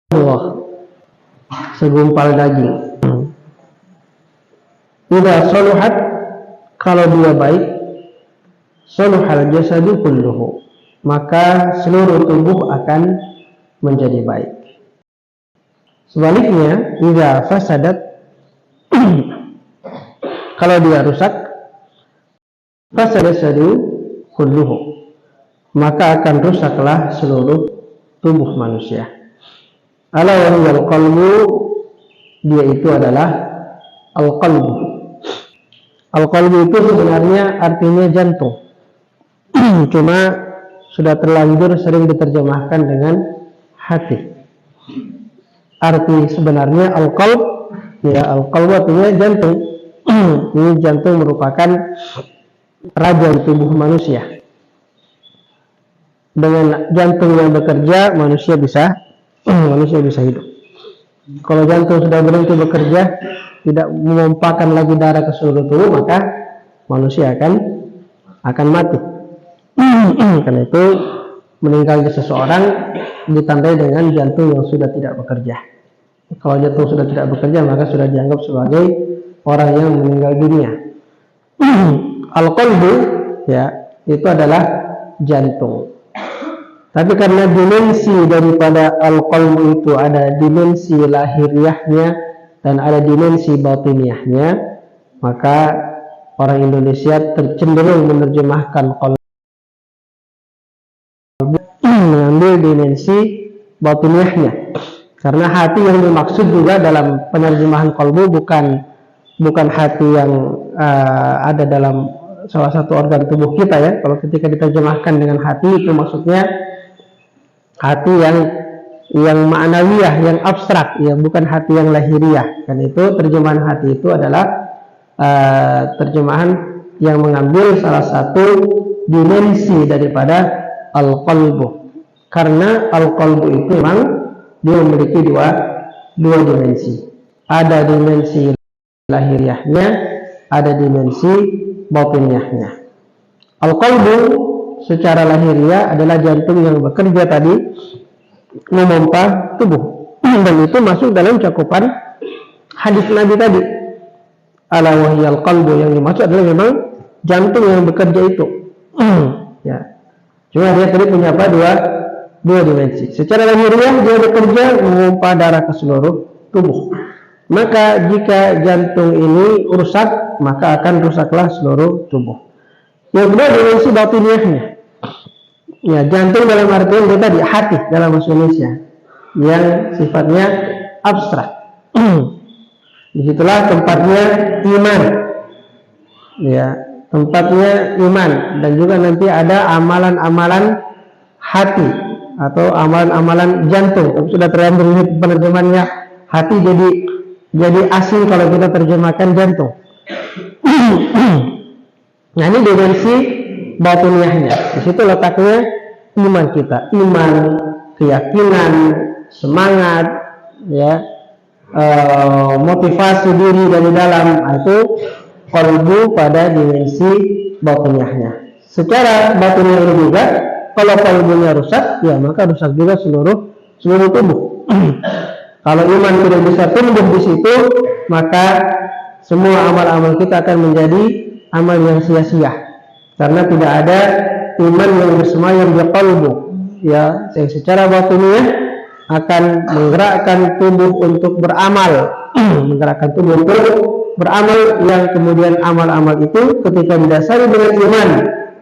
Allah, segumpal daging. Idza saluhat, kalau dia baik, saluhal jasadu kulluhu, maka seluruh tubuh akan menjadi baik. Sebaliknya, idza fasadat, kalau dia rusak, fasada jasadu kulluhu, maka akan rusaklah seluruh tubuh manusia. Ala wa hiyal qalbu, dia itu adalah al-qalbu. Al-qalbu itu sebenarnya artinya jantung. Cuma sudah terlanjur sering diterjemahkan dengan hati. Arti sebenarnya al-qalb, ya, al-qalbu artinya jantung. Ini jantung merupakan raja di tubuh manusia. Dengan jantung yang bekerja, manusia bisa hidup. Kalau jantung sudah berhenti bekerja, tidak memompakan lagi darah ke seluruh tubuh, maka manusia akan mati. Karena itu meninggalnya seseorang ditandai dengan jantung yang sudah tidak bekerja. Kalau jantung sudah tidak bekerja, maka sudah dianggap sebagai orang yang meninggal dunia. Al-qalbu, ya, itu adalah jantung. Tapi karena dimensi daripada al-qalbu itu ada dimensi lahiriahnya dan ada dimensi batiniahnya, maka orang Indonesia cenderung menerjemahkan qalbu mengambil dimensi batiniahnya. Karena hati yang dimaksud juga dalam penerjemahan qalbu bukan hati yang ada dalam salah satu organ tubuh kita, ya. Kalau ketika diterjemahkan dengan hati, itu maksudnya hati yang ma'nawiyah, yang abstrak, ya, bukan hati yang lahiriah. Dan itu terjemahan hati itu adalah terjemahan yang mengambil salah satu dimensi daripada al-qalbu. Karena al-qalbu itu memang dia memiliki dua dimensi. Ada dimensi lahiriahnya, ada dimensi batiniahnya. Al-qalbu secara lahiriah adalah jantung yang bekerja tadi, memompa tubuh. Dan itu masuk dalam cakupan hadis Nabi tadi. Ala wahyal qalbu, yang dimaksud adalah memang jantung yang bekerja itu. Ya. Cuma dia tadi punya apa? Dua dimensi. Secara lahiriah dia bekerja memompa darah ke seluruh tubuh. Maka jika jantung ini rusak, maka akan rusaklah seluruh tubuh. Yang kedua dimensi batiniahnya. Ya, jantung dalam artian itu tadi hati dalam bahasa Indonesia yang sifatnya abstrak. Disitulah tempatnya iman. Ya, tempatnya iman, dan juga nanti ada amalan-amalan hati atau amalan-amalan jantung. Tapi sudah terlanjur penerjemahannya hati jadi asing kalau kita terjemahkan jantung. Nah, ini dimensi batiniahnya. Di situ letaknya iman kita, iman, keyakinan, semangat, ya, motivasi diri dari dalam. Itu qalbu pada dimensi batiniahnya. Secara batiniah ini juga, kalau qalbunya rusak, ya maka rusak juga seluruh tubuh. Kalau iman tidak bisa tumbuh di situ, maka semua amal-amal kita akan menjadi amal yang sia-sia. Karena tidak ada iman yang bersemayam di qalbu, ya, yang secara batiniah akan menggerakkan tubuh untuk beramal, menggerakkan tubuh untuk beramal, yang kemudian amal-amal itu ketika didasari dengan iman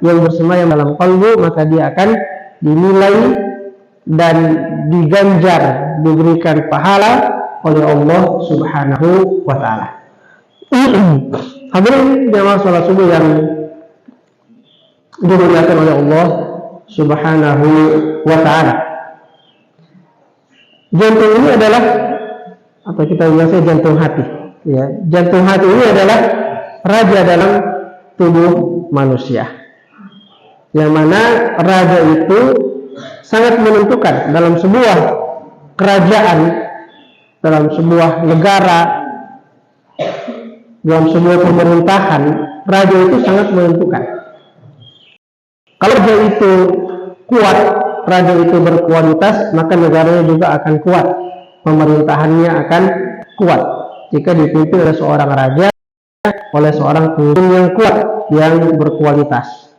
yang bersemayam dalam qalbu, maka dia akan dinilai dan diganjar, diberikan pahala oleh Allah Subhanahu wa ta'ala. Hadirin jamaah salat subuh yang dimuliakan oleh Allah Subhanahu wa ta'ala. Jantung ini adalah, atau kita biasa jantung hati, ya. Jantung hati ini adalah raja dalam tubuh manusia, yang mana raja itu sangat menentukan dalam sebuah kerajaan, dalam sebuah negara, dalam sebuah pemerintahan. Raja itu sangat menentukan. Kalau raja itu kuat, raja itu berkualitas, maka negaranya juga akan kuat. pemerintahannya akan kuat jika dipimpin oleh seorang raja, oleh seorang pemimpin yang kuat, yang berkualitas.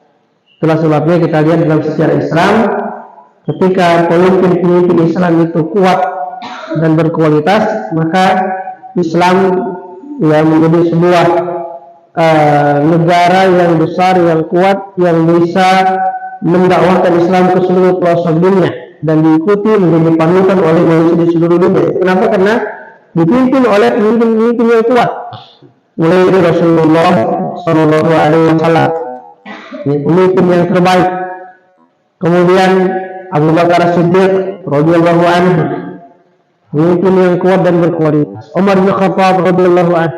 Itulah sebabnya kita lihat dalam sejarah Islam, ketika pemimpin-pemimpin Islam itu kuat dan berkualitas, maka Islam menjadi sebuah negara yang besar, yang kuat, yang bisa mendakwahkan Islam ke seluruh pelosok dunia dan diikuti, menjadi panutan oleh manusia di seluruh dunia. Kenapa? Karena dipimpin oleh pemimpin-pemimpin yang kuat, mulai dari Rasulullah Shallallahu Alaihi Wasallam, pemimpin yang terbaik. Kemudian Abu Bakar Siddiq radhiyallahu anhu, pemimpin yang kuat dan berkualitas. Umar bin Khattab radhiyallahu anhu,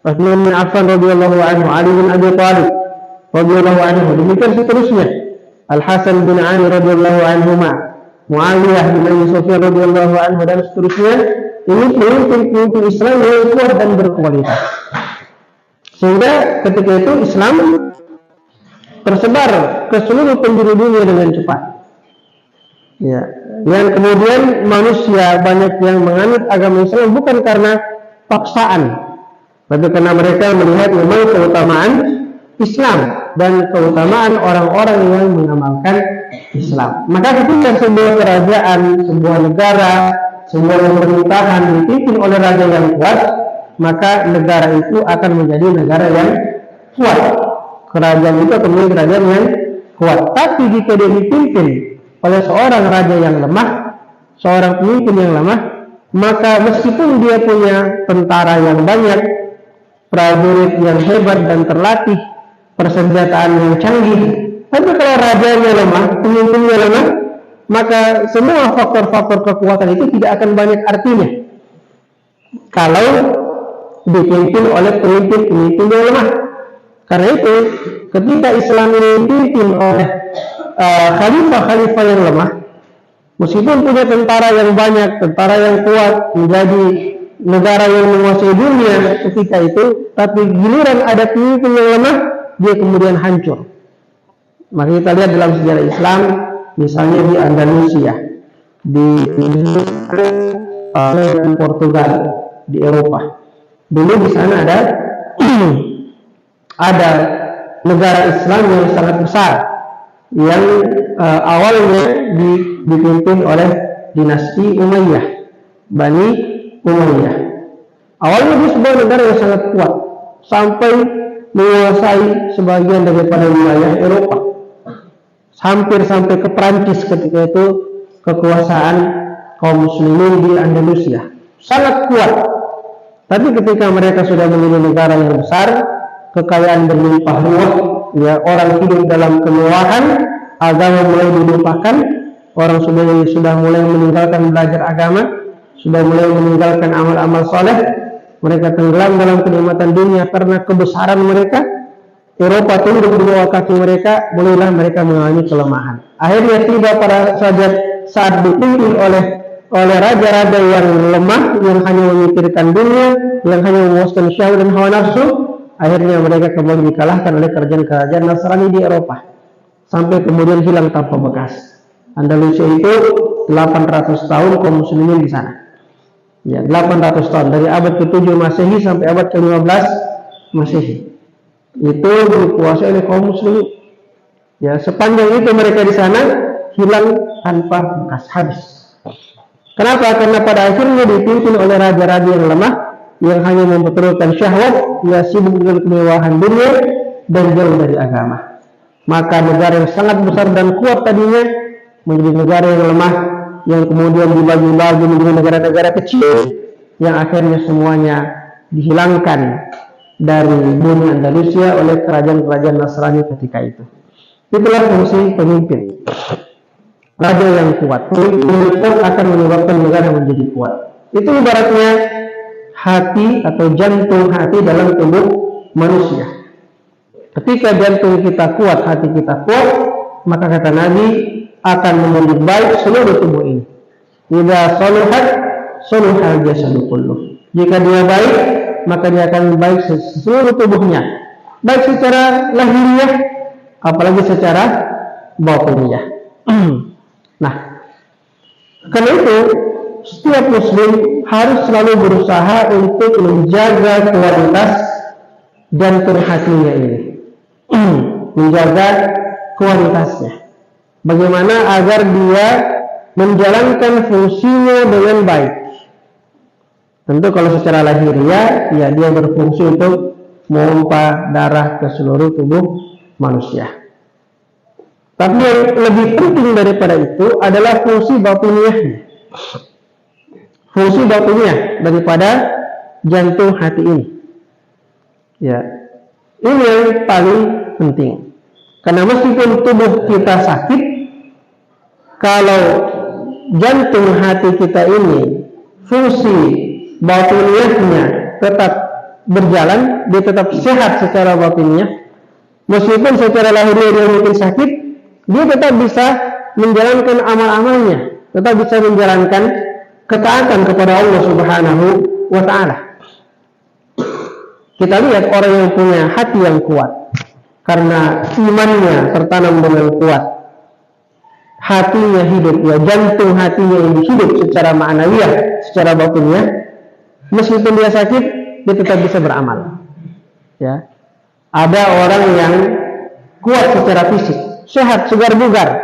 Utsman bin Affan radhiyallahu anhu, Ali bin Abi Thalib radhiyallahu anhu, demikian seterusnya. Al Hasan bin Ali radhiyallahu anhu, Muawiyah bin Abi Sufyan radhiyallahu anhu, dan seterusnya. Ini pemimpin-pemimpin Islam yang kuat dan berkualitas. Sehingga ketika itu Islam tersebar ke seluruh penjuru dunia dengan cepat. Ya, yang kemudian manusia banyak yang menganut agama Islam bukan karena paksaan, tapi karena mereka melihat memang keutamaan Islam dan keutamaan orang-orang yang mengamalkan Islam. Maka ketika sebuah kerajaan, sebuah negara, sebuah pemerintahan dipimpin oleh raja yang kuat, maka negara itu akan menjadi negara yang kuat. Kerajaan itu akan menjadi kerajaan yang kuat. Tapi jika dia dipimpin oleh seorang raja yang lemah, seorang pemimpin yang lemah, maka meskipun dia punya tentara yang banyak, prajurit yang hebat dan terlatih, persenjataan yang canggih, tapi kalau rajanya lemah, pemimpinnya lemah, maka semua faktor-faktor kekuatan itu tidak akan banyak artinya kalau dipimpin oleh pemimpin-pemimpin yang lemah. Karena itu, ketika Islam ini dipimpin oleh khalifah-khalifah yang lemah, meskipun punya tentara yang banyak, tentara yang kuat, menjadi negara yang menguasai dunia ketika itu, tapi giliran ada pemimpin yang lemah, dia kemudian hancur. Maka kita lihat dalam sejarah Islam, misalnya di Andalusia, di Portugal, di Eropa. Dulu di sana ada negara Islam yang sangat besar, yang awalnya dipimpin oleh dinasti Umayyah, Bani Umayyah. Awalnya dia sebuah negara yang sangat kuat, sampai menguasai sebagian daripada wilayah Eropa, hampir sampai ke Prancis ketika itu kekuasaan kaum muslimin di Andalusia. Sangat kuat. Tapi ketika mereka sudah menjadi negara yang besar, kekayaan berlimpah ruah, ya, orang hidup dalam kemewahan, agama mulai dilupakan, orang sudah mulai meninggalkan belajar agama, sudah mulai meninggalkan amal-amal soleh, mereka tenggelam dalam kenikmatan dunia karena kebesaran mereka. Eropa tunduk di bawah kaki mereka, mulailah mereka mengalami kelemahan. Akhirnya tiba pada saat dipimpin oleh raja-raja yang lemah, yang hanya memikirkan dunia, yang hanya memuaskan syahwat dan hawa nafsu. Akhirnya mereka kembali dikalahkan oleh kerajaan-kerajaan Nasrani di Eropa, sampai kemudian hilang tanpa bekas. Andalusia itu 800 tahun kaum muslimin di sana. Ya, 800 tahun dari abad ke-7 Masehi sampai abad ke-15 Masehi. Itu dikuasai oleh kaum muslimin. Ya, sepanjang itu mereka di sana hilang tanpa bekas, habis. Kenapa? Karena pada akhirnya dipimpin oleh raja-raja yang lemah, yang hanya memperturutkan syahwat, ya, sibuk dengan kemewahan dunia dan jauh dari agama. Maka negara yang sangat besar dan kuat tadinya menjadi negara yang lemah, yang kemudian dibagi-bagi menjadi negara-negara kecil, yang akhirnya semuanya dihilangkan dari bumi Andalusia oleh kerajaan-kerajaan Nasrani ketika itu. Itulah fungsi pemimpin. Raja yang kuat, pemimpin akan menyebabkan negara menjadi kuat. Itu ibaratnya hati atau jantung hati dalam tubuh manusia. Ketika jantung kita kuat, hati kita kuat, maka kata Nabi akan menjadi baik seluruh tubuh ini. Idza saluhat saluhal jasadu kulluh. Jika dia baik, maka dia akan baik seluruh tubuhnya, baik secara lahiriah, apalagi secara batiniah. Nah, karena itu setiap muslim harus selalu berusaha untuk menjaga kualitas jantung hatinya ini. Menjaga kualitasnya. Bagaimana agar dia menjalankan fungsinya dengan baik. Tentu kalau secara lahiriah, ya dia berfungsi untuk memompa darah ke seluruh tubuh manusia. Tapi yang lebih penting daripada itu adalah fungsi batiniahnya. Fungsi batiniah daripada jantung hati ini. Ya, ini yang paling penting. Karena meskipun tubuh kita sakit, kalau jantung hati kita ini fungsi batiniahnya tetap berjalan, dia tetap sehat secara batiniah. Meskipun secara lahiriah dia mungkin sakit, dia tetap bisa menjalankan amal-amalnya, tetap bisa menjalankan ketaatan kepada Allah Subhanahu wa Ta'ala. Kita lihat orang yang punya hati yang kuat, karena imannya tertanam dengan kuat, hatinya hidup, ya jantung hatinya ini hidup secara ma'nawiyah, secara batiniah. Meskipun dia sakit, dia tetap bisa beramal. Ya, ada orang yang kuat secara fisik, sehat, segar bugar,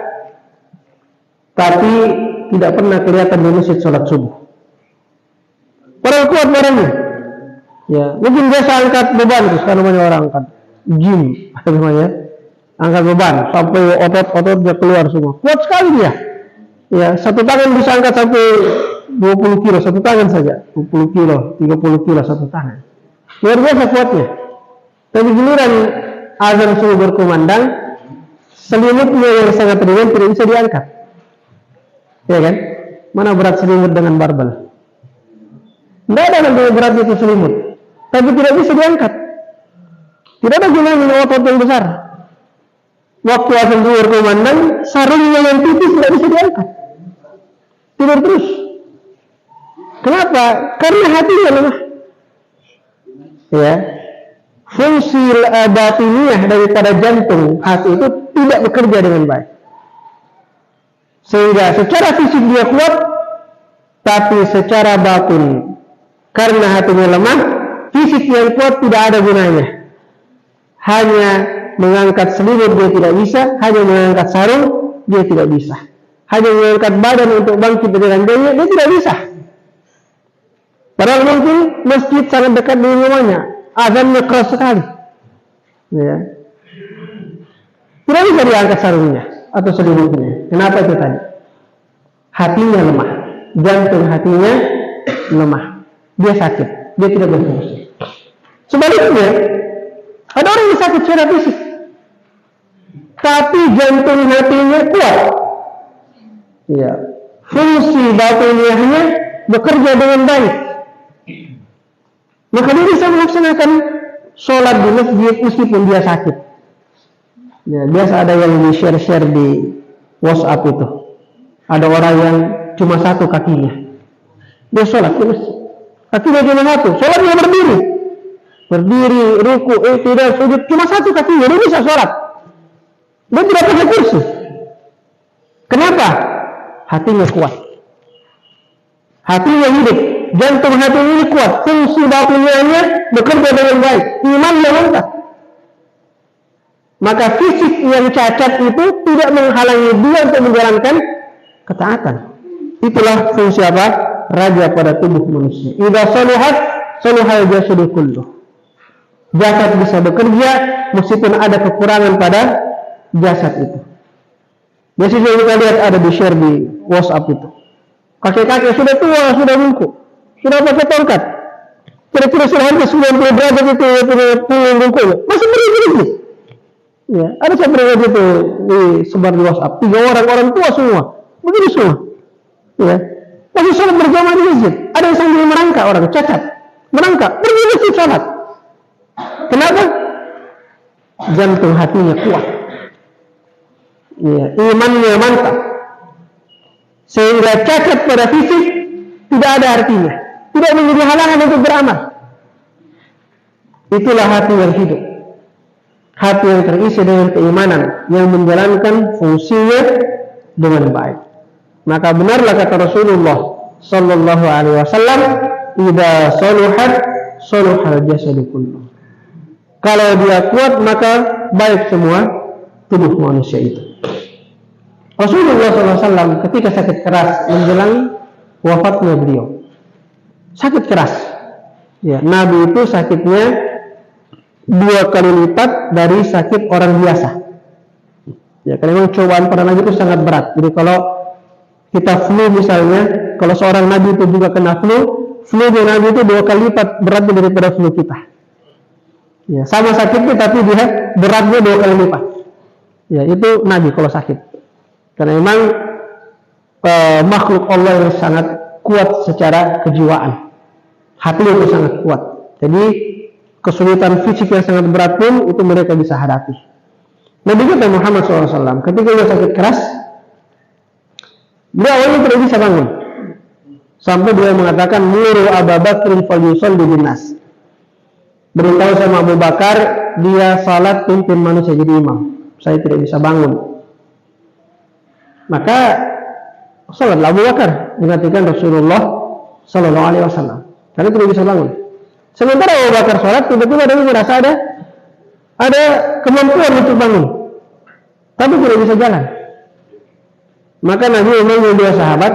tapi tidak pernah kelihatan di masjid sholat subuh. Orang kuat orangnya, ya mungkin biasa angkat beban, itu sekarang namanya orang angkat gym, namanya angkat beban sampai otot-ototnya keluar semua. Kuat sekali dia. Ya, satu tangan bisa angkat sampai 20 kilo satu tangan saja, 20 kilo, 30 kilo satu tangan. Luar biasa kuatnya. Tapi giliran azan subuh berkumandang, selimutnya yang sangat ringan tidak bisa diangkat. Ya kan? Mana berat selimut dengan barbel? Tidak ada yang berat itu selimut, tapi tidak bisa diangkat. Tidak ada gunanya otot yang besar. Waktu azan subuh berkumandang, sarungnya yang tipis tidak bisa diangkat. Tidur terus. Kenapa? Karena hatinya lemah. Ya, fungsi batiniah daripada jantung hati itu tidak bekerja dengan baik. Sehingga secara fisik dia kuat, tapi secara batin, karena hatinya lemah, fisik yang kuat tidak ada gunanya. Hanya mengangkat selimut dia tidak bisa, hanya mengangkat sarung dia tidak bisa, hanya mengangkat badan untuk bangkit dari ranjangnya dia tidak bisa. Padahal mungkin masjid sangat dekat dengan rumahnya, azannya keras sekali. Ya. Tidak bisa diangkat sarungnya atau selimutnya. Kenapa itu tadi? Hatinya lemah, jantung hatinya lemah. Dia sakit, dia tidak berfungsi. Sebaliknya, ada orang yang sakit secara fisik, tapi jantung hatinya kuat. Ya. Fungsi batiniahnya bekerja dengan baik. Maka dia bisa melaksanakan sholat di masjid meskipun dia sakit. Ya, biasa ada yang di-share di WhatsApp itu. Ada orang yang cuma satu kakinya, dia sholat di masjid. Kakinya cuma satu, sholatnya berdiri, ruku, tidak sujud, cuma satu kakinya, dia bisa sholat. Dia tidak pakai kursi. Kenapa? Hatinya kuat, hatinya hidup. Jantung hati ini kuat, fungsi batiniahnya bekerja dengan baik, imannya mantap. Maka fisik yang cacat itu tidak menghalangi dia untuk menjalankan ketaatan. Itulah fungsi apa? Raja pada tubuh manusia. Idza saluhat, saluhal jasadu kulluh. Jasad bisa bekerja meskipun ada kekurangan pada jasad itu. Biasanya kita lihat ada di-share di WhatsApp itu. Kakek-kakek sudah tua, sudah bungkuk, sudah pakai tongkat, kira-kira sudah 90 derajat itu punya bungkuknya, masih berdiri. Ya, ada saya pernah itu disebar di WhatsApp, 3 orang tua semua, begini semua. Ya, masih sholat berjamaah di masjid. Ada yang sambil merangkak, orang cacat, merangkak, pergi di masjid sholat. Kenapa? Jantung hatinya kuat. Ya, imannya mantap. Sehingga cacat pada fisik tidak ada artinya, tidak menjadi halangan untuk beramal. Itulah hati yang hidup, hati yang terisi dengan keimanan, yang menjalankan fungsinya dengan baik. Maka benarlah kata Rasulullah sallallahu alaihi wasallam, "Idza saluhat saluhal jasadu kulluh." Kalau dia kuat maka baik semua tubuh manusia itu. Rasulullah SAW ketika sakit keras menjelang wafatnya beliau, sakit keras. Ya, Nabi itu sakitnya 2 kali lipat dari sakit orang biasa. Ya, karena memang cobaan pada Nabi itu sangat berat. Jadi kalau kita flu misalnya, kalau seorang Nabi itu juga kena flu di Nabi itu 2 kali lipat beratnya daripada flu kita. Ya, sama sakitnya tapi dia beratnya 2 kali lipat. Ya, itu Nabi kalau sakit. Karena memang makhluk Allah yang sangat kuat secara kejiwaan. Hati itu sangat kuat. Jadi kesulitan fisik yang sangat berat pun itu mereka bisa hadapi. Nabi kita Muhammad SAW ketika dia sakit keras, beliau awalnya tidak bisa bangun. Sampai dia mengatakan, "Muru Abu Bakrin falyusalli bin nas." Beritahu sama Abu Bakar, dia salat pimpin manusia jadi imam. Saya tidak bisa bangun. Maka salatlah Abu Bakar mengatakan Rasulullah Sallallahu Alaihi Wasallam. Karena tidak bisa bangun. Sementara Abu Bakar salat, tiba-tiba dia merasa ada kemampuan untuk bangun, tapi tidak bisa jalan. Maka Nabi memanggil 2 sahabat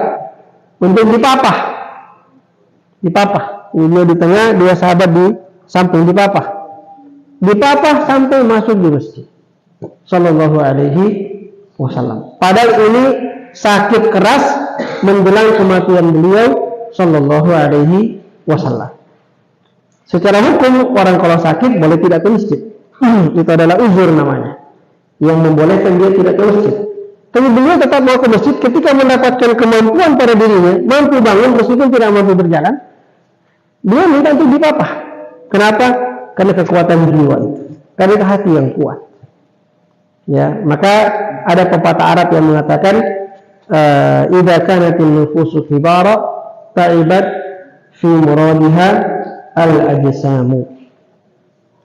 untuk dipapah. Ini di tengah, 2 sahabat di samping dipapah sampai masuk di masjid. Sallallahu Alaihi Wasallam. Padahal ini sakit keras menjelang kematian beliau Sallallahu Alaihi Wasallam. Secara hukum orang kalau sakit boleh tidak ke masjid. Itu adalah uzur namanya, yang membolehkan dia tidak ke masjid. Tapi beliau tetap mau ke masjid ketika mendapatkan kemampuan pada dirinya, mampu bangun meskipun tidak mampu berjalan. Beliau minta untuk dipapah. Kenapa? Karena kekuatan jiwa itu, karena hati yang kuat. Ya, maka ada pepatah Arab yang mengatakan, "Idza kanatil nufusu kibara ta'ibat fi muradiha al-ajsamu."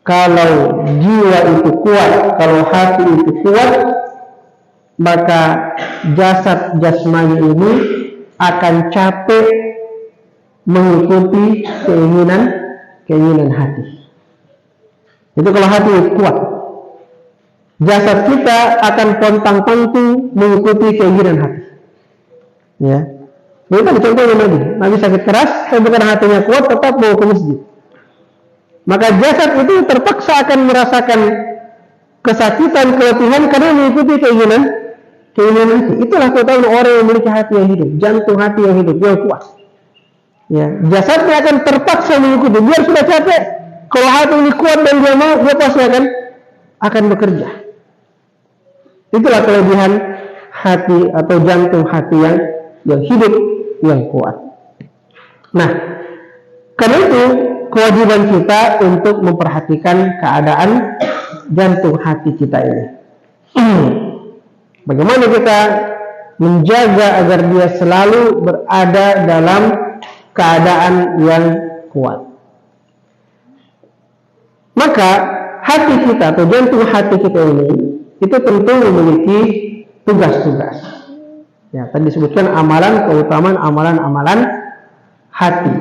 Kalau jiwa itu kuat, kalau hati itu kuat, maka jasad jasmani ini akan capek mengikuti keinginan hati. Itu kalau hati kuat, jasad kita akan pontang-panting mengikuti keinginan hati. Ya, itu kan contohnya Nabi sakit keras, tapi bukan hatinya kuat, tetap mau ke masjid. Maka jasad itu terpaksa akan merasakan kesakitan, keletihan karena mengikuti keinginan hati. Itulah ketahuan orang yang memiliki hati yang hidup, jantung hati yang hidup, yang kuat. Ya, jasadnya akan terpaksa mengikuti. Biar sudah capek, kalau hati ini kuat dan dia mau, dia pasti akan bekerja. Itulah kelebihan hati atau jantung hati yang hidup, yang kuat. Nah, karena itu kewajiban kita untuk memperhatikan keadaan jantung hati kita ini. Bagaimana kita menjaga agar dia selalu berada dalam keadaan yang kuat. Maka hati kita atau jantung hati kita ini itu tentu memiliki tugas-tugas. Ya, tadi disebutkan keutamaan amalan hati.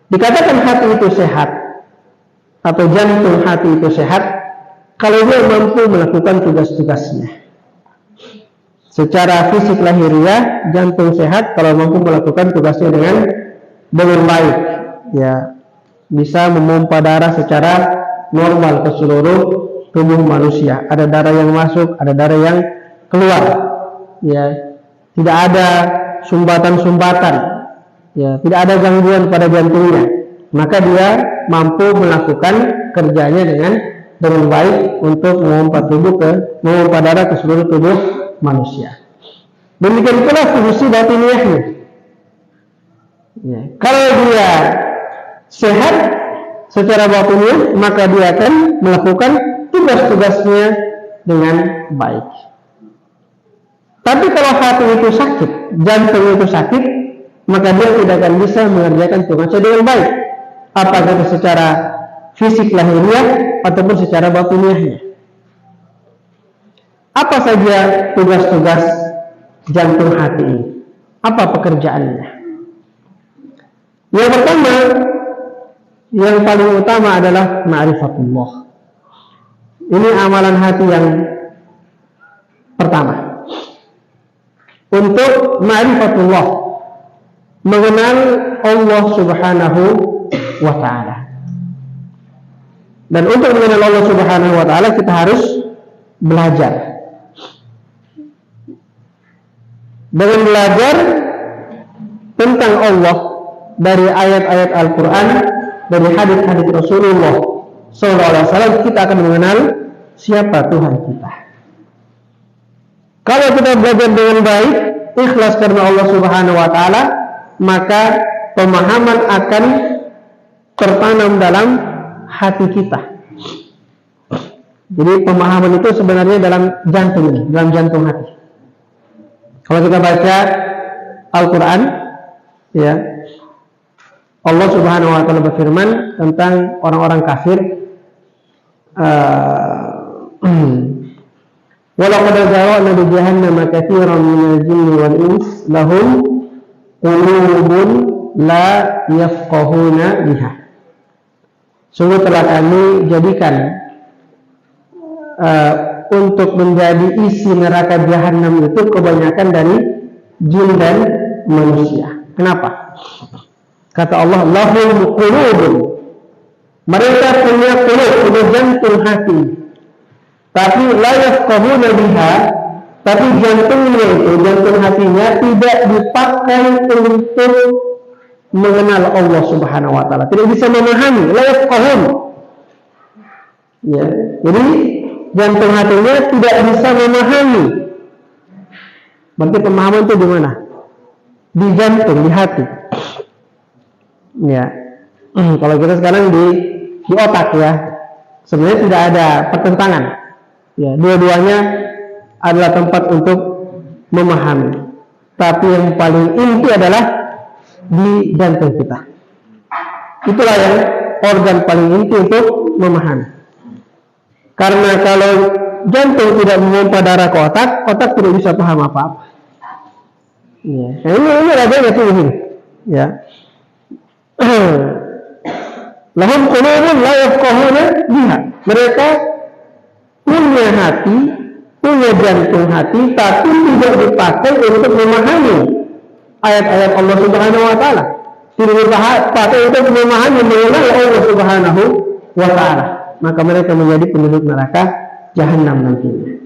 Dikatakan hati itu sehat atau jantung hati itu sehat kalau dia mampu melakukan tugas-tugasnya. Secara fisik lahiriah, jantung sehat kalau mampu melakukan tugasnya dengan baik. Ya, bisa memompa darah secara normal ke seluruh tubuh manusia. Ada darah yang masuk, ada darah yang keluar. Ya, tidak ada sumbatan-sumbatan. Ya, tidak ada gangguan pada jantungnya. Maka dia mampu melakukan kerjanya dengan baik untuk memompa darah ke seluruh tubuh manusia. Demikian pula fungsi batiniahnya. Ya, kalau dia sehat secara batiniah, maka dia akan melakukan tugas-tugasnya dengan baik. Tapi kalau hati itu sakit, jantung itu sakit, maka dia tidak akan bisa mengerjakan tugasnya dengan baik, apakah itu secara fisik lahiriah ataupun secara batiniahnya. Apa saja tugas-tugas jantung hati ini? Apa pekerjaannya? Yang pertama, yang paling utama adalah ma'rifatullah. Ini amalan hati yang pertama. Untuk ma'rifatullah, mengenal Allah Subhanahu wa ta'ala. Dan untuk mengenal Allah Subhanahu wa ta'ala kita harus belajar. Dengan belajar tentang Allah dari ayat-ayat Al-Quran, dari hadis-hadis Rasulullah SAW, kita akan mengenal siapa Tuhan kita. Kalau kita belajar dengan baik, ikhlas karena Allah Subhanahu wa ta'ala, maka pemahaman akan tertanam dalam hati kita. Jadi pemahaman itu sebenarnya dalam jantung hati. Kalau kita baca Al-Quran, ya, Allah Subhanahu wa ta'ala berfirman tentang orang-orang kafir, walaqad zara'na li jahannama katsiran minal jinni wal ins lahum qulubun la yafqahuna biha. Sungguh telah kami jadikan untuk menjadi isi neraka jahanam itu kebanyakan dari jin dan manusia. Kenapa? Kata Allah, lahum qulubun. Mereka punya qulub, punya jantung hati. Tapi la yafqahuna biha, tapi jantungnya itu, jantung hatinya tidak dipakai untuk mengenal Allah Subhanahu wa ta'ala. Tidak bisa memahami, la yafqahun. Ya, jadi jantung hatinya tidak bisa memahami. Berarti pemahaman itu di mana? Di jantung, di hati. Ya. Kalau kita sekarang di otak, ya. Sebenarnya tidak ada pertentangan. Ya, dua-duanya adalah tempat untuk memahami. Tapi yang paling inti adalah di jantung kita. Itulah yang organ paling inti untuk memahami. Karena kalau jantung tidak memompa darah ke otak, otak tidak bisa paham apa-apa. Ya, ini rajanya tuh ini. Ya. Lahum qulubun la yafqahuna biha. Mereka punya hati, punya jantung hati, tapi tidak dipakai untuk memahami ayat-ayat Allah Subhanahu wa ta'ala. Tidak dipakai untuk memahami mengenal Allah Subhanahu wa ta'ala. Maka mereka menjadi penduduk neraka jahanam nantinya.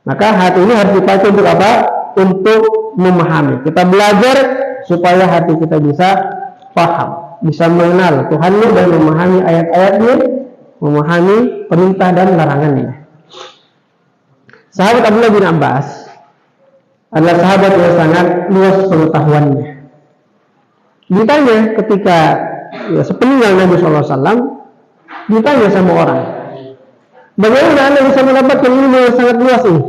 Maka hati ini harus dipakai untuk apa? Untuk memahami. Kita belajar supaya hati kita bisa paham, bisa mengenal Tuhannya dan memahami ayat-ayatnya, memahami perintah dan larangannya. Sahabat Abdullah bin Abbas adalah sahabat yang sangat luas pengetahuannya. Ditanya ketika sepeninggal Nabi SAW, ditanya sama orang, bagaimana Anda bisa mendapatkan ilmu yang sangat luas ini?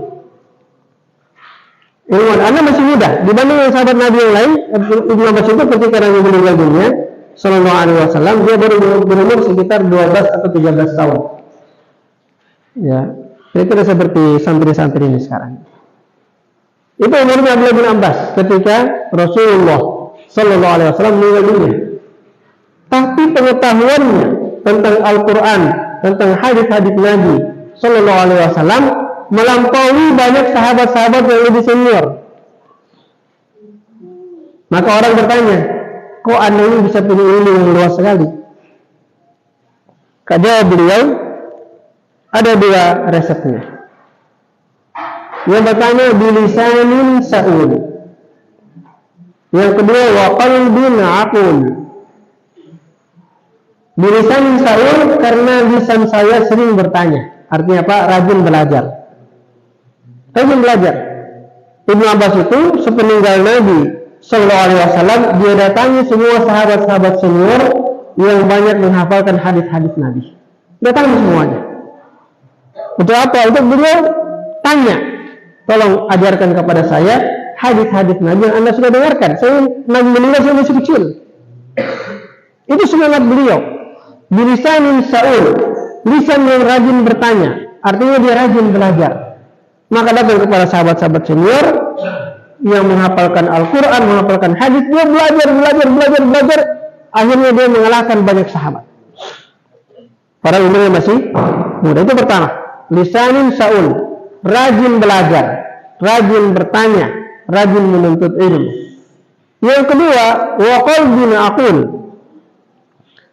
Ilmu Anda masih muda dibanding sahabat Nabi yang lain. Ibnu Abbas itu ketika Nabi meninggal dunia Sallallahu Alaihi Wasallam, dia baru berumur sekitar 12 atau 13 tahun. Ya, kira-kira seperti santri-santri ini sekarang. Itu umurnya Abdullah bin Abbas ketika Rasulullah Sallallahu Alaihi Wasallam meninggal dunia. Tapi pengetahuannya tentang Al-Quran, tentang hadis-hadis Nabi Sallallahu Alaihi Wasallam melampaui banyak sahabat-sahabat yang lebih senior. Maka orang bertanya, kok Anda ini bisa punya ilmu yang luas sekali? Kata beliau, ada dua resepnya. Yang pertama, bilisanin sa'ul. Yang kedua, wa qalbin aqul. Bilisanin sa'ul karena lisan saya sering bertanya. Artinya apa? Rajin belajar. Rajin belajar. Ibnu Abbas itu sepeninggal Nabi Sallallahu Alaihi Wasallam, dia datangi semua sahabat-sahabat senior yang banyak menghafalkan hadis-hadis Nabi. Datangi semuanya. Untuk apa? Untuk beliau tanya, tolong ajarkan kepada saya hadis-hadis Nabi yang Anda sudah dengarkan. Saya Nabi meninggal, saya masih kecil. Itu semangat beliau. Bilisanin sa'ul, lisan yang rajin bertanya, artinya dia rajin belajar. Maka datang kepada sahabat-sahabat senior, yang menghafalkan Al-Quran, menghafalkan hadis, dia belajar, akhirnya dia mengalahkan banyak sahabat. Padahal umurnya masih muda. Itu pertama. Lisanin Saul, rajin belajar, rajin bertanya, rajin menuntut ilmu. Yang kedua, wa qalbun aqul,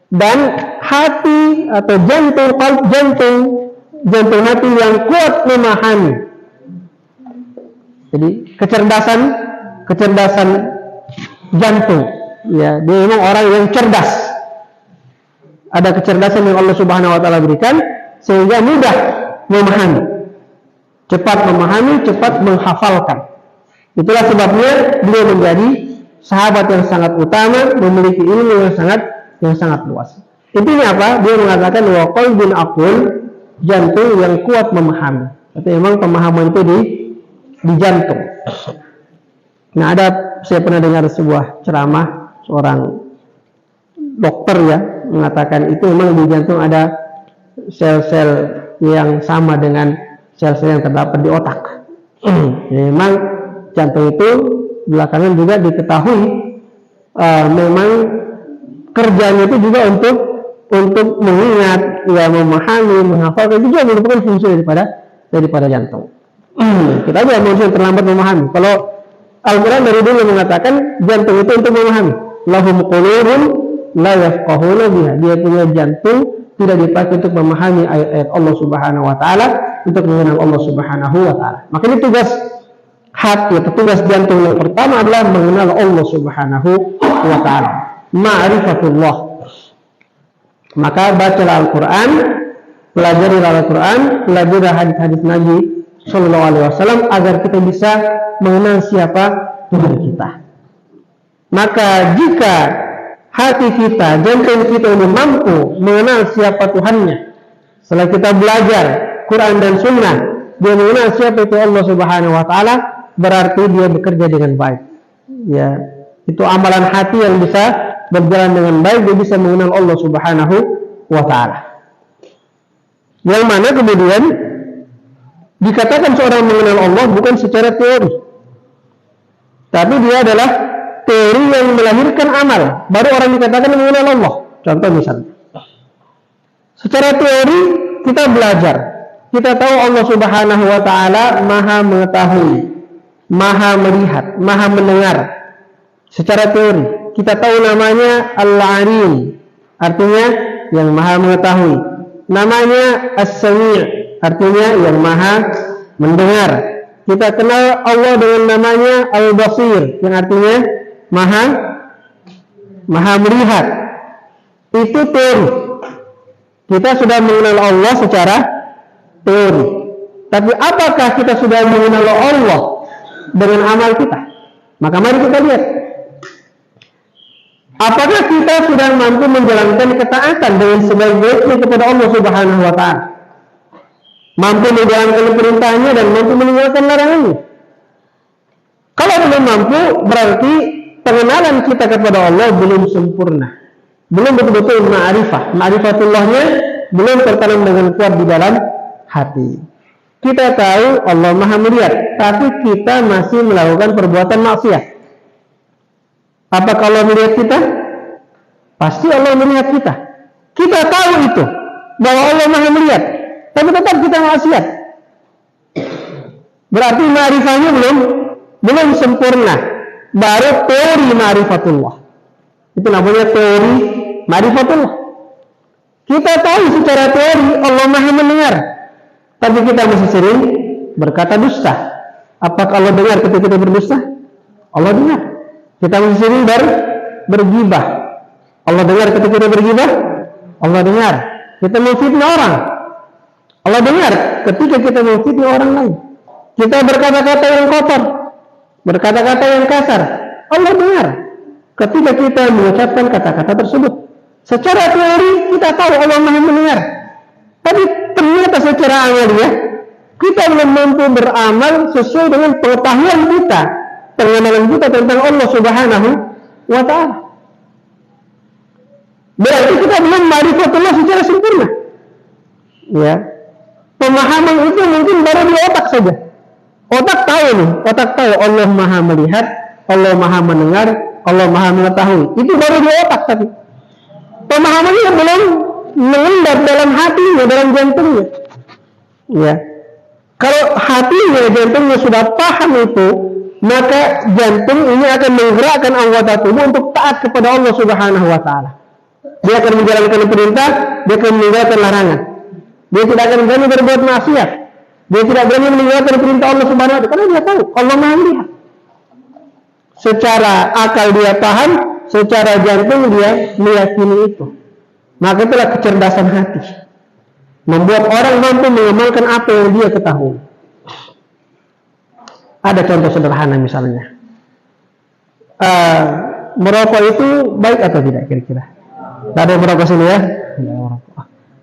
dan hati atau jantung hati yang kuat memahami. Jadi kecerdasan jantung, ya, dia memang orang yang cerdas. Ada kecerdasan yang Allah Subhanahu wa taala berikan sehingga mudah memahami, cepat memahami, cepat menghafalkan. Itulah sebabnya beliau menjadi sahabat yang sangat utama, memiliki ilmu yang sangat luas. Intinya apa? Dia mengatakan wa qalbun aqul, jantung yang kuat memahami. Tapi memang pemahaman itu di jantung. Nah, saya pernah dengar sebuah ceramah seorang dokter ya mengatakan itu memang di jantung ada sel-sel yang sama dengan sel-sel yang terdapat di otak. Memang jantung itu belakangan juga diketahui memang kerjanya itu juga untuk mengingat, ya, memahami, menghafal, itu juga merupakan fungsi daripada jantung. Kita aja manusia yang terlambat memahami. Kalau Al-Quran dari dulu mengatakan jantung itu untuk memahami. Lahum qulubun la yafqahuna biha. Dia punya jantung tidak dipakai untuk memahami ayat-ayat Allah Subhanahu wa taala, untuk mengenal Allah Subhanahu wa taala. Makanya tugas hati atau tugas jantung yang pertama adalah mengenal Allah Subhanahu wa taala. Ma'rifatullah. Maka bacalah Al-Quran, pelajari Al-Quran, pelajari hadis-hadis Nabi Sallallahu Alaihi Wasallam agar kita bisa mengenal siapa Tuhan kita. Maka jika hati kita, jantung kita ini mampu mengenal siapa Tuhannya, setelah kita belajar Quran dan Sunnah, dia mengenal siapa itu Allah Subhanahu Wa Taala, berarti dia bekerja dengan baik. Ya, itu amalan hati yang bisa berjalan dengan baik, dia bisa mengenal Allah Subhanahu Wa Taala. Yang mana kemudian dikatakan seorang mengenal Allah bukan secara teori, tapi dia adalah teori yang melahirkan amal. Baru orang dikatakan mengenal Allah. Contoh misalnya, secara teori kita belajar, kita tahu Allah Subhanahu wa taala Maha mengetahui, Maha melihat, Maha mendengar. Secara teori kita tahu namanya Al-Alim, artinya yang Maha mengetahui. Namanya As-Sami', artinya yang Maha mendengar. Kita kenal Allah dengan namanya Al-Basir, yang artinya Maha melihat. Itu teori. Kita sudah mengenal Allah secara teori. Tapi apakah kita sudah mengenal Allah dengan amal kita? Maka mari kita lihat. Apakah kita sudah mampu menjalankan ketaatan dengan sebaik-baiknya kepada Allah Subhanahu wa taala? Mampu menjalankan perintahnya dan mampu meninggalkan larangannya. Kalau belum mampu, berarti pengenalan kita kepada Allah belum sempurna. Belum betul-betul ma'rifah. Ma'rifatullahnya belum tertanam dengan kuat di dalam hati. Kita tahu Allah Maha melihat, tapi kita masih melakukan perbuatan maksiat. Apakah Allah melihat kita? Pasti Allah melihat kita. Kita tahu itu, bahwa Allah Maha melihat, tapi tetap kita maksiat. Berarti ma'rifahnya belum sempurna. Baru teori ma'rifatullah. Itu namanya teori ma'rifatullah. Kita tahu secara teori Allah Maha mendengar, tapi kita masih sering berkata dusta. Apakah Allah dengar ketika kita berdusta? Allah dengar. Kita masih sering bergibah. Allah dengar ketika kita bergibah? Allah dengar. Kita memfitnah orang. Allah dengar ketika kita memfitnah orang lain. Kita berkata-kata yang kotor, berkata-kata yang kasar. Allah dengar ketika kita mengucapkan kata-kata tersebut. Secara teori kita tahu Allah Maha mendengar, tapi ternyata secara amalia kita belum mampu beramal sesuai dengan pengetahuan kita, pengenalan kita tentang Allah Subhanahu wa taala. Berarti kita belum ma'rifatullah secara sempurna. Ya. Pemahaman itu mungkin baru di otak saja. Otak tahu nih, otak tahu Allah Maha melihat, Allah Maha mendengar, Allah Maha mengetahui. Itu baru di otak, tapi pemahamannya belum mengendap dalam hatinya, dalam jantungnya. Ya. Kalau hatinya, jantungnya sudah paham itu, maka jantung ini akan menggerakkan anggota tubuh untuk taat kepada Allah Subhanahu wa taala. Dia akan menjalankan perintah, dia akan meninggalkan larangan. Dia tidak akan berani berbuat maksiat. Dia tidak berani meninggalkan perintah Allah Subhanahu wa taala karena dia tahu Allah Maha melihat. Secara akal dia paham, secara jantung dia meyakini itu. Maka itulah kecerdasan hati. Membuat orang mampu mengamalkan apa yang dia ketahui. Ada contoh sederhana misalnya. Merokok itu baik atau tidak kira-kira? Tidak ada merokok sini ya?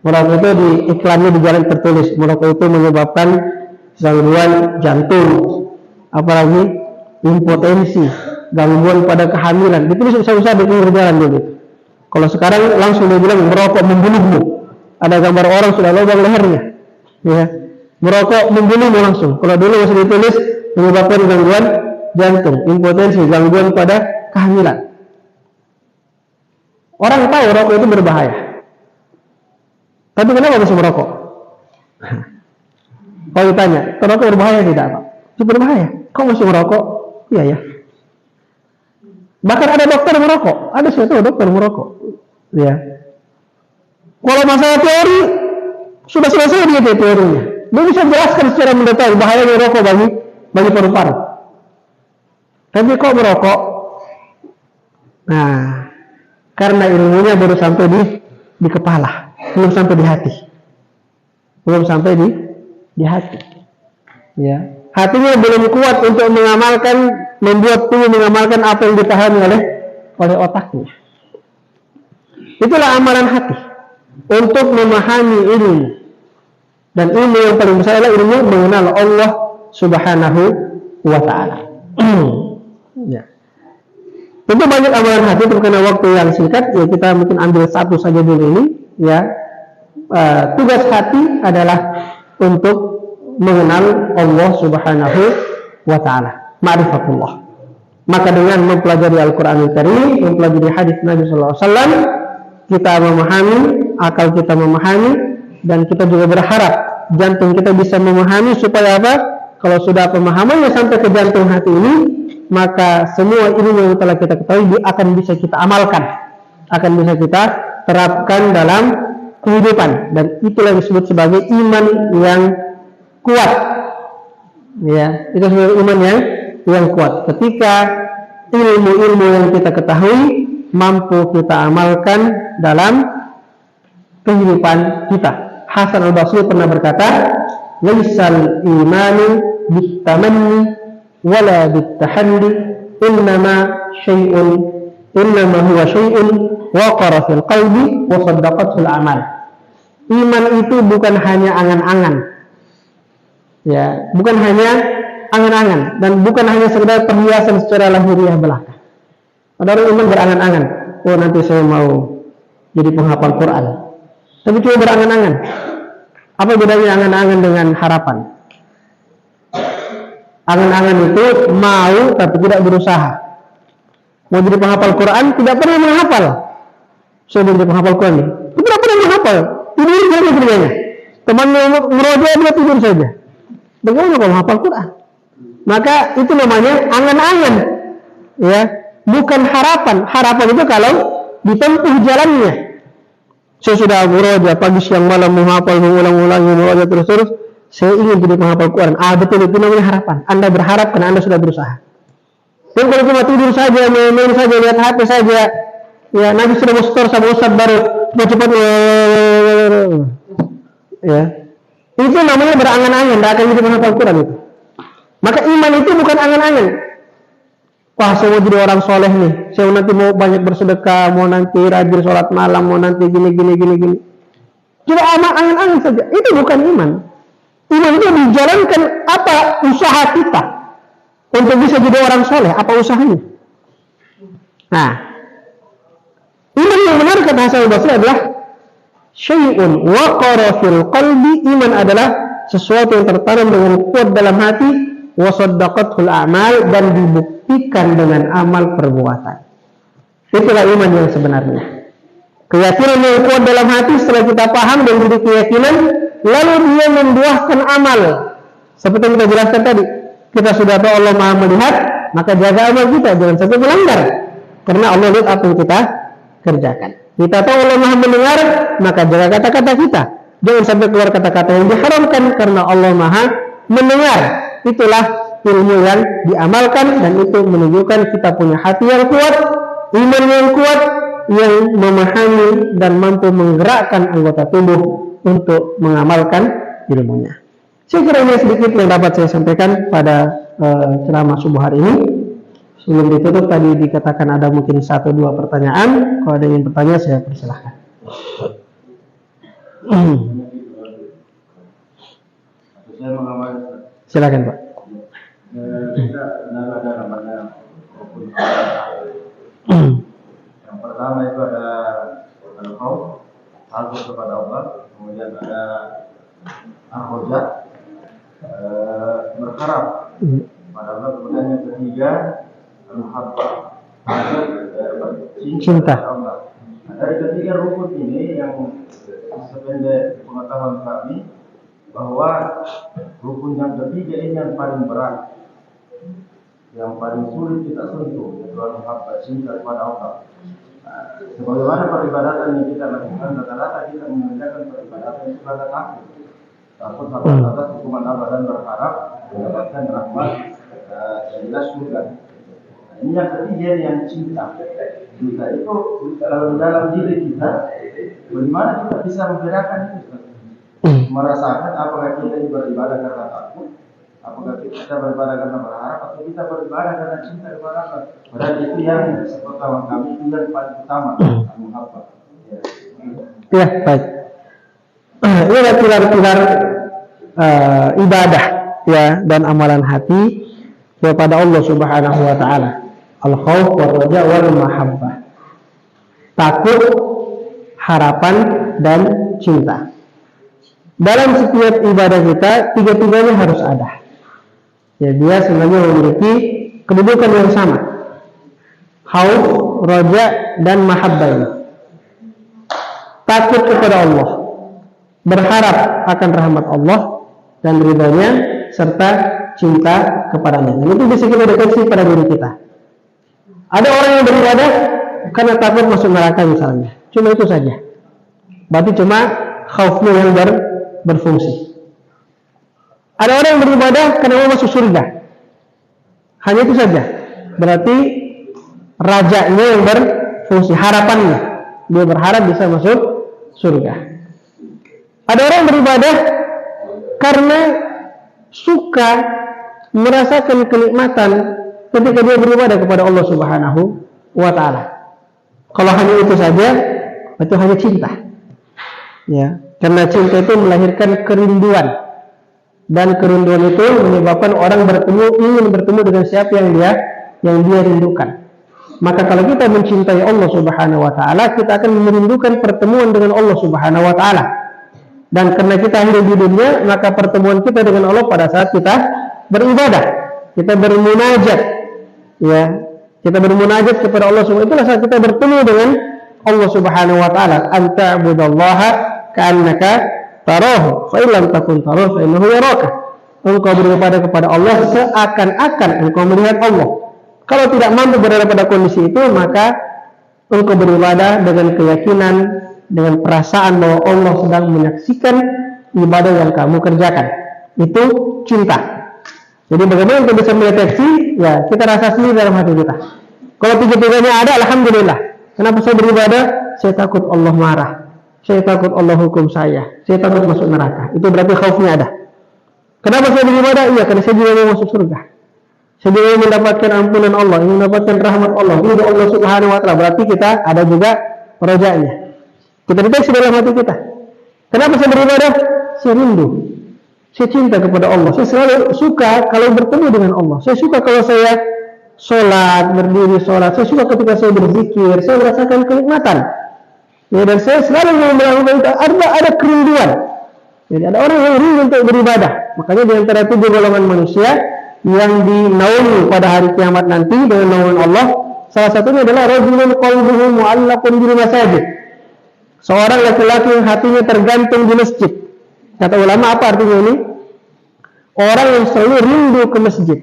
Merokok itu di iklannya di jalan tertulis. Merokok itu menyebabkan gangguan jantung, apalagi impotensi, gangguan pada kehamilan. Ditulis usah-usah di pinggir jalan dulu. Kalau sekarang langsung dia bilang merokok membunuhmu. Ada gambar orang sudah lubang lehernya. Ya. Merokok membunuhmu langsung. Kalau dulu masih ditulis menyebabkan gangguan jantung, impotensi, gangguan pada kehamilan. Orang tahu rokok itu berbahaya. Tapi kenapa masih merokok? Kalau ditanya, rokok berbahaya tidak, Pak? Itu berbahaya. Kok masih merokok? Iya ya. Bahkan ada dokter merokok. Ada suatu dokter merokok. Ya. Kalau masalah teori sudah selesai dia teorinya. Dia bisa jelaskan secara mendetail bahayanya rokok bagi paru-paru. Tapi kok merokok? Nah, karena ilmunya baru sampai di kepala, belum sampai di hati. Belum sampai di hati. Ya. Hatinya belum kuat untuk mengamalkan, membuat tubuh mengamalkan apa yang dipahami oleh otaknya. Itulah amalan hati untuk memahami ilmu. Dan ilmu yang paling besar adalah ilmu mengenal Allah Subhanahu wa taala. Ya. Tentu banyak amalan hati, karena waktu yang singkat, ya kita mungkin ambil satu saja dulu ini. Ya, tugas hati adalah untuk mengenal Allah Subhanahu wa taala, ma'rifatullah. Maka dengan mempelajari Al-Qur'anul Karim, mempelajari hadis Nabi sallallahu alaihi wasallam, kita memahami, akal kita memahami, dan kita juga berharap jantung kita bisa memahami supaya apa? Kalau sudah pemahamannya sampai ke jantung hati ini, maka semua ilmu yang telah kita ketahui akan bisa kita amalkan, akan bisa kita terapkan dalam kehidupan, dan itulah yang disebut sebagai iman yang kuat. Ya, itu sebagai iman yang kuat. Ketika ilmu-ilmu yang kita ketahui mampu kita amalkan dalam kehidupan kita. Hasan al-Basri pernah berkata, "Laisal imanu bitamanni wala bitahalli, innama huwa syai'un waqara fil qalbi wa saddaqatul amal." Iman itu bukan hanya angan-angan. Ya, bukan hanya angan-angan, dan bukan hanya sekedar perhiasan secara lahiriah belaka. Ada orang iman berangan-angan, oh nanti saya mau jadi penghafal Quran. Tapi cuma berangan-angan. Apa bedanya angan-angan dengan harapan? Angan-angan itu mau tapi tidak berusaha. Mau jadi penghafal Quran tidak pernah menghafal. Saya jadi penghafal Quran ini tidak pernah menghafal. Tidur saja kerjanya. Temannya ngeroja dia tidur saja. Bagaimana kalau menghafal Quran? Maka itu namanya angan-angan. Ya, bukan harapan. Harapan itu kalau ditempuh jalannya. Saya sudah murojaah pagi siang malam menghafal, mengulang-ulangi, murojaah terus-terus. Saya ingin jadi penghafal Quran. Betul, itu namanya harapan. Anda berharap karena Anda sudah berusaha. Dan kalau cuma tidur saja, main saja, lihat HP saja, ya nanti sudah mau store sama Ustaz baru cepat. Ya, itu namanya berangan-angan. Tidak akan jadi penghafal Quran itu. Maka iman itu bukan angan-angan. Wah, saya mau jadi orang soleh nih. Saya nanti mau banyak bersedekah, mau nanti rajin sholat malam, mau nanti gini. Cuma angan-angan saja. Itu bukan iman. Iman itu dijalankan apa usaha kita untuk bisa jadi orang soleh. Apa usahanya? Nah, iman yang benar kata Hasan al-Basri adalah syai'un waqara fil qalbi. Iman adalah sesuatu yang tertanam dengan kuat dalam hati. wa saddaqathul a'mal, dan dibuktikan dengan amal perbuatan. Itulah iman yang sebenarnya. Keyakinan yang kuat dalam hati setelah kita paham dan jadi keyakinan, lalu dia membuahkan amal. Seperti yang kita jelaskan tadi, kita sudah tahu Allah Maha melihat, maka jaga amal kita, jangan sampai melanggar. Karena Allah lihat apa yang kita kerjakan. Kita tahu Allah Maha mendengar, maka jaga kata-kata kita. Jangan sampai keluar kata-kata yang diharamkan, karena Allah Maha mendengar. Itulah ilmu yang diamalkan, dan itu menunjukkan kita punya hati yang kuat, iman yang kuat, yang memahami dan mampu menggerakkan anggota tubuh untuk mengamalkan ilmunya. Saya kira ini sedikit yang dapat saya sampaikan pada ceramah subuh hari ini. Sebelum ditutup, tadi dikatakan ada mungkin 1-2 pertanyaan. Kalau ada yang bertanya, saya persilahkan. Silakan, Pak. Yang pertama itu ada al-khauf, takut kepada Allah. Kemudian ada al-roja, berharap pada Allah. Kemudian yang ketiga al-muhabbah, cinta. Allah. Nah, dari ketiga rukun ini yang sependek pengetahuan kami, bahwa rukun yang ketiga ini yang paling berat, yang paling sulit kita sentuh, yaitu al-muhabbah, cinta kepada Allah. Nah, sebagaimana peribadatan yang kita lakukan, rata-rata kita mengerjakan peribadatan itu karena takut atas hukuman Allah dan berharap mendapatkan rahmat dan jelas surga. Nah, ini yang ketiga yang cinta. Cinta itu kalau dalam diri kita, bagaimana kita bisa membedakan itu? Merasakan apakah kita ini beribadah karena takut, apakah kita beribadah karena berharap, atau kita beribadah karena cinta kepada Allah. Berarti itu yang sepengetahuan kami itu yang paling utama, al-muhabbah. Ya, baik. Ini adalah pilar-pilar ibadah, ya, dan amalan hati kepada Allah Subhanahu wa taala. Al-khauf wal raja wal mahabbah. Takut, harapan, dan cinta. Dalam setiap ibadah kita, tiga-tiganya harus ada. Ya, dia sebenarnya memiliki kedudukan yang sama. Khauf, raja, dan mahabbah ini. Takut kepada Allah, berharap akan rahmat Allah dan ridhonya, serta cinta kepadanya. Dan itu bisa kita deteksi pada diri kita. Ada orang yang beribadah karena takut masuk neraka misalnya. Cuma itu saja. Berarti cuma khaufnya yang berfungsi. Ada orang yang beribadah karena mau masuk surga. Hanya itu saja. Berarti rajanya yang berfungsi, harapannya. Dia berharap bisa masuk surga. Ada orang yang beribadah karena suka merasakan kenikmatan ketika dia beribadah kepada Allah Subhanahu wa taala. Kalau hanya itu saja, itu hanya cinta. Ya, karena cinta itu melahirkan kerinduan. Dan kerinduan itu menyebabkan orang ingin bertemu dengan siapa yang dia rindukan. Maka kalau kita mencintai Allah Subhanahu wa taala, kita akan merindukan pertemuan dengan Allah Subhanahu wa taala. Dan karena kita hidup di dunia, maka pertemuan kita dengan Allah pada saat kita beribadah, kita bermunajat, ya, kita bermunajat kepada Allah Subhanahu wa taala. Itulah saat kita bertemu dengan Allah Subhanahu wa taala. Anta abudallaha ka'annaka tarahu, fa illam takun tarahu fa innahu yaraka. Engkau beribadah kepada Allah seakan-akan engkau melihat Allah. Kalau tidak mampu berada pada kondisi itu, maka engkau beribadah dengan keyakinan, dengan perasaan bahwa Allah sedang menyaksikan ibadah yang kamu kerjakan. Itu cinta. Jadi bagaimana kita bisa mendeteksi? Ya, kita rasa sendiri dalam hati kita. Kalau tiga-tiganya ada, alhamdulillah. Kenapa saya beribadah? Saya takut Allah marah. Saya takut Allah hukum saya. Saya takut masuk neraka. Itu berarti khaufnya ada. Kenapa saya beribadah? Iya, karena saya juga mau masuk surga. Saya juga ingin mendapatkan ampunan Allah, ingin mendapatkan rahmat Allah. Ridho Allah Subhanahu wa taala. Berarti kita ada juga rojanya. Kita deteksi dalam hati kita. Kenapa saya beribadah? Saya rindu. Saya cinta kepada Allah. Saya selalu suka kalau bertemu dengan Allah. Saya suka kalau saya sholat, berdiri sholat. Saya suka ketika saya berzikir. Saya merasakan kenikmatan. Ya, dan saya selalu melakukan itu. Ada kerinduan. Jadi ada orang yang rindu untuk beribadah. Makanya di antara 7 golongan manusia, yang dinaungi pada hari kiamat nanti dengan naungan Allah. Salah satunya adalah rajulun qalbuhu mu'allaqun bil masajid. Seorang laki-laki yang hatinya tergantung di masjid. Kata ulama, apa artinya ini? Orang yang selalu rindu ke masjid.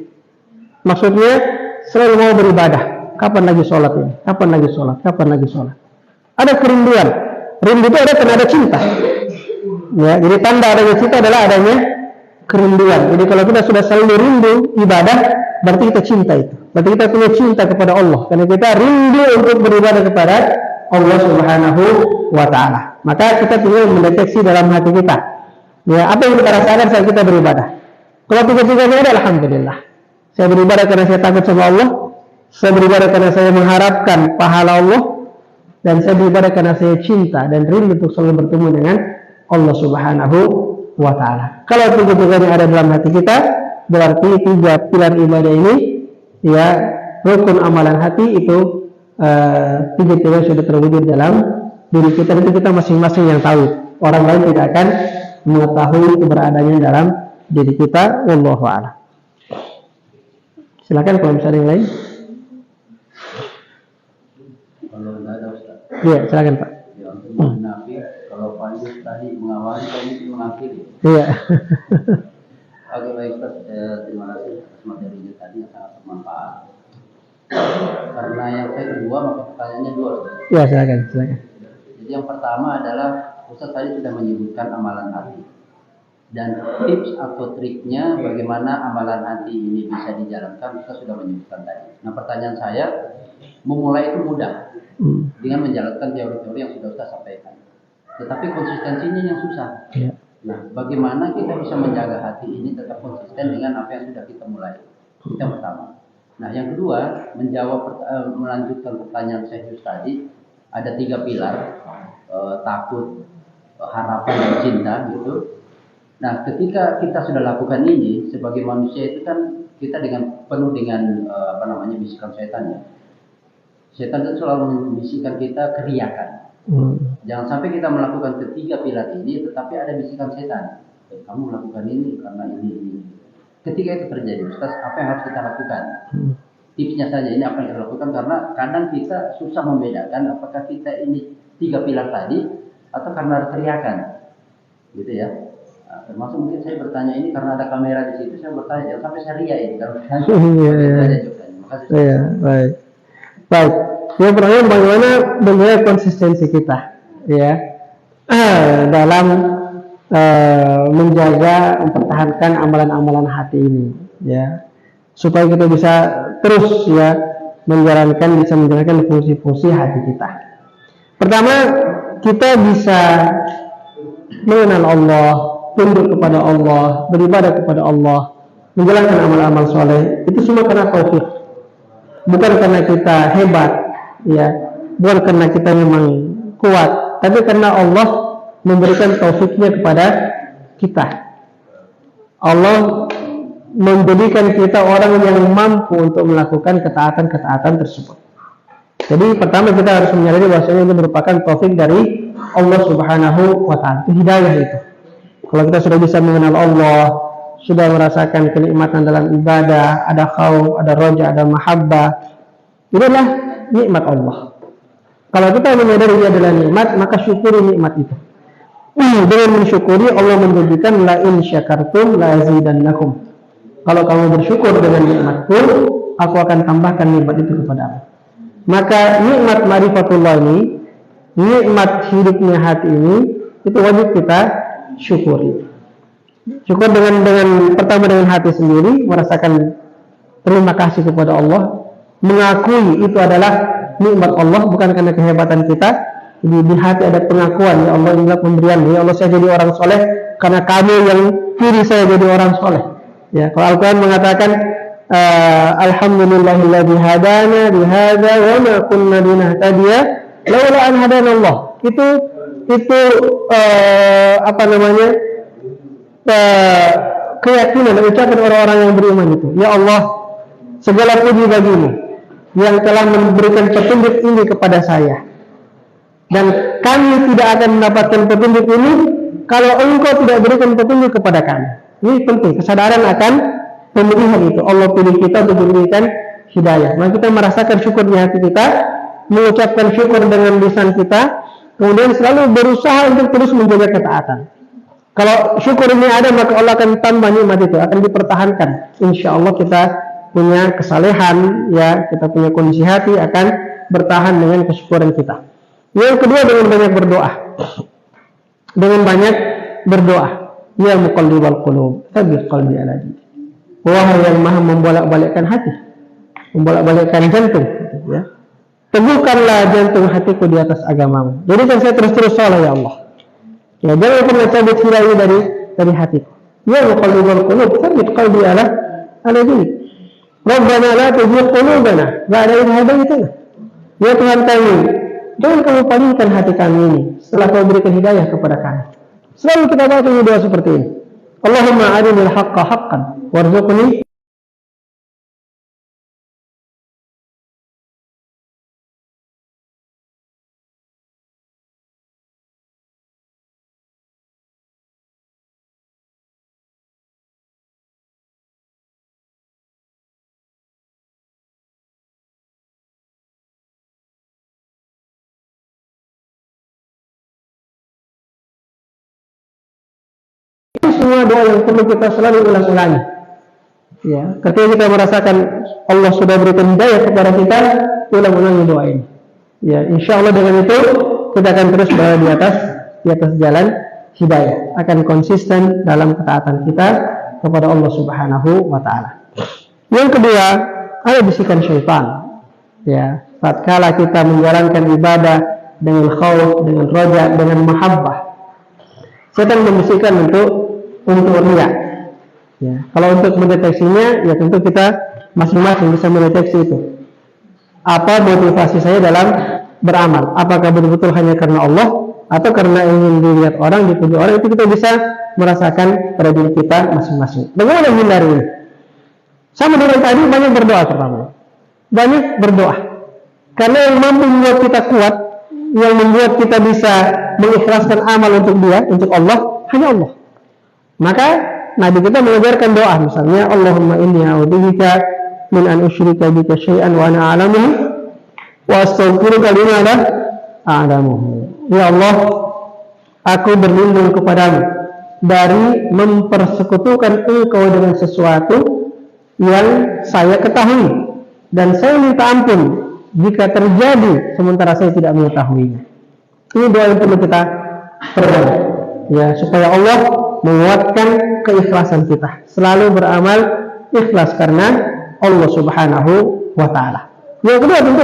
Maksudnya selalu mau beribadah. Kapan lagi sholat ini? Kapan lagi sholat? Kapan lagi sholat? Ada kerinduan. Rindu itu ada karena ada cinta. Ya, jadi tanda adanya cinta adalah adanya kerinduan. Jadi kalau kita sudah selalu rindu ibadah, berarti kita cinta itu. Berarti kita punya cinta kepada Allah. Karena kita rindu untuk beribadah kepada Allah Subhanahu wa Ta'ala. Maka kita tinggal mendeteksi dalam hati kita, ya, apa yang kita rasakan saat kita beribadah. Kalau tiga-tiganya ada, alhamdulillah. Saya beribadah karena saya takut sama Allah, saya beribadah karena saya mengharapkan pahala Allah, dan saya beribadah karena saya cinta dan rindu untuk selalu bertemu dengan Allah Subhanahu wa Ta'ala. Kalau tiga-tiganya ada dalam hati kita, berarti tiga pilar ibadah ini, ya, rukun amalan hati itu tiga-tiga sudah terwujud dalam diri kita. Itu kita masing-masing yang tahu. Orang lain tidak akan mengetahui keberadaannya dalam diri kita. Wallahu a'lam. Silakan kalau misalnya yang lain. Kalau tidak ada Ustaz. Iya, silakan Pak. Ya, untuk munafik, kalau Pak Yus tadi mengawali, Pak Yus mengakhiri. Iya. Oke, baik Ustaz. Terima kasih atas materinya tadi yang sangat bermanfaat. Karena yang saya kedua, maka pertanyaannya dua Ustaz. Iya, silakan. Jadi yang pertama adalah Ustaz tadi sudah menyebutkan amalan hati. Dan tips atau triknya bagaimana amalan hati ini bisa dijalankan, Ustaz sudah menyebutkan tadi. Nah, pertanyaan saya, memulai itu mudah dengan menjalankan teori-teori yang sudah Ustaz sampaikan. Tetapi konsistensinya yang susah. Ya. Nah, bagaimana kita bisa menjaga hati ini tetap konsisten dengan apa yang sudah kita mulai? Itu yang pertama. Nah, yang kedua, melanjutkan pertanyaan saya tadi, ada 3 pilar, takut, harapan, dan cinta, gitu. Nah, ketika kita sudah lakukan ini sebagai manusia itu kan kita penuh dengan bisikan setan ya. Setan itu selalu membisikkan kita keriakan. Jangan sampai kita melakukan ketiga pilar ini, tetapi ada bisikan setan. Kamu melakukan ini karena ini. Ketika itu terjadi, Ustaz, apa yang harus kita lakukan? Tipsnya saja ini apa yang kita lakukan, karena kadang kita susah membedakan apakah kita ini 3 pilar tadi atau karena ada teriakan, gitu ya. Nah, termasuk mungkin saya bertanya ini karena ada kamera di situ, saya bertanya jangan sampai saya ria ini. Makasih. Iya, baik. Baik. Yang pertama, bagaimana menjaga konsistensi kita, ya, dalam menjaga, mempertahankan amalan-amalan hati ini, ya, supaya kita bisa terus, ya, bisa menjalankan fungsi-fungsi hati kita. Pertama, kita bisa mengenal Allah, tunduk kepada Allah, beribadah kepada Allah, menjalankan amal-amal soleh. Itu semua karena taufik, bukan karena kita hebat, ya, bukan karena kita memang kuat, tapi karena Allah memberikan taufiknya kepada kita. Allah menjadikan kita orang yang mampu untuk melakukan ketaatan-ketaatan tersebut. Jadi pertama kita harus menyadari bahwasanya ini merupakan taufik dari Allah Subhanahu wa Ta'ala. Itu hidayah itu. Kalau kita sudah bisa mengenal Allah, sudah merasakan kenikmatan dalam ibadah, ada khauf, ada roja, ada mahabbah, itulah nikmat Allah. Kalau kita menyadari ini adalah nikmat, maka syukuri nikmat itu. Dengan mensyukuri, Allah menjanjikan la in syakartum la azidannakum. Kalau kamu bersyukur dengan nikmatku, aku akan tambahkan nikmat itu kepadamu. Maka nikmat ma'rifatullah ini, nikmat hidupnya hati ini, itu wajib kita syukuri. Syukur dengan pertama dengan hati sendiri, merasakan terima kasih kepada Allah, mengakui itu adalah nikmat Allah, bukan karena kehebatan kita. Jadi di hati ada pengakuan, ya Allah, inilah pemberian, ya Allah, saya jadi orang soleh karena kamu yang pilih saya jadi orang soleh. Ya, kalau Al-Quran mengatakan alhamdulillahilladzi hadana bihadza wa ma kunna linahtadiya laula an hadana Allah. Itu keyakinan dan ucapan orang-orang yang beriman itu. Ya Allah, segala puji bagimu yang telah memberikan petunjuk ini kepada saya. Dan kami tidak akan mendapatkan petunjuk ini kalau engkau tidak berikan petunjuk kepada kami. Ini penting, kesadaran akan pemilihan itu. Allah pilih kita untuk diberikan hidayah. Maka kita merasakan syukur di hati kita, mengucapkan syukur dengan lisan kita, kemudian selalu berusaha untuk terus menjaga ketaatan. Kalau syukur ini ada, maka Allah akan tambah nikmat itu, akan dipertahankan. Insya Allah kita punya kesalehan, ya, kita punya kondisi hati akan bertahan dengan kesyukuran kita. Yang kedua, dengan banyak berdoa. Dengan banyak berdoa. Ya muqallibal qulub, tsabbit qalbi ala dinik. Wahai yang maha membolak-balikkan hati, membolak-balikkan jantung, ya. Teguhkanlah jantung hatiku di atas agamamu. Jadi kan saya terus-terus salah, ya Allah. Ya, jangan pernah cabut hilang dari hatiku. Ya muqallibal qulub, tsabbit qalbi ala dinik. Rabbana la tuzigh qulubana ba'da idh hadaytana. Ya Tuhan kami, jangan kamu palingkan hati kami ini setelah kau berikan hidayah kepada kami. Selalu kita baca doa seperti ini. Allahumma arinil haqqa haqqan warzuqni semua doa yang perlu kita selalu ulang-ulangi. Ya, ketika kita merasakan Allah sudah berikan hidayah kepada kita, ulang-ulangi doa ini. Ya, insya Allah dengan itu kita akan terus berada di atas jalan hidayah, akan konsisten dalam ketaatan kita kepada Allah Subhanahu wa taala. Yang kedua, ada bisikan syaitan. Ya, tatkala kita menjalankan ibadah dengan khauf, dengan raja, dengan mahabbah, setan membisikkan untuk riya. Ya, kalau untuk mendeteksinya, ya tentu kita masing-masing bisa mendeteksi itu. Apa motivasi saya dalam beramal? Apakah betul-betul hanya karena Allah atau karena ingin dilihat orang, dipuji orang? Itu kita bisa merasakan pada diri kita masing-masing. Bagaimana menghindari ini? Sama dengan tadi, banyak berdoa pertama. Banyak berdoa. Karena yang mampu membuat kita kuat, yang membuat kita bisa mengikhlaskan amal untuk Dia, untuk Allah, hanya Allah. Maka Nabi kita mengajarkan doa, misalnya Allahumma inni a'udzubika min an usyrika bika syai'an wa ana a'lamuhu wa astaghfiruka lima la a'lamuhu. Ya Allah, aku berlindung kepadamu dari mempersekutukan Engkau dengan sesuatu yang saya ketahui, dan saya minta ampun jika terjadi sementara saya tidak mengetahuinya. Ini doa yang perlu kita perbanyak, ya, supaya Allah menguatkan keikhlasan kita, selalu beramal ikhlas karena Allah Subhanahu wa taala. Yang kedua tentu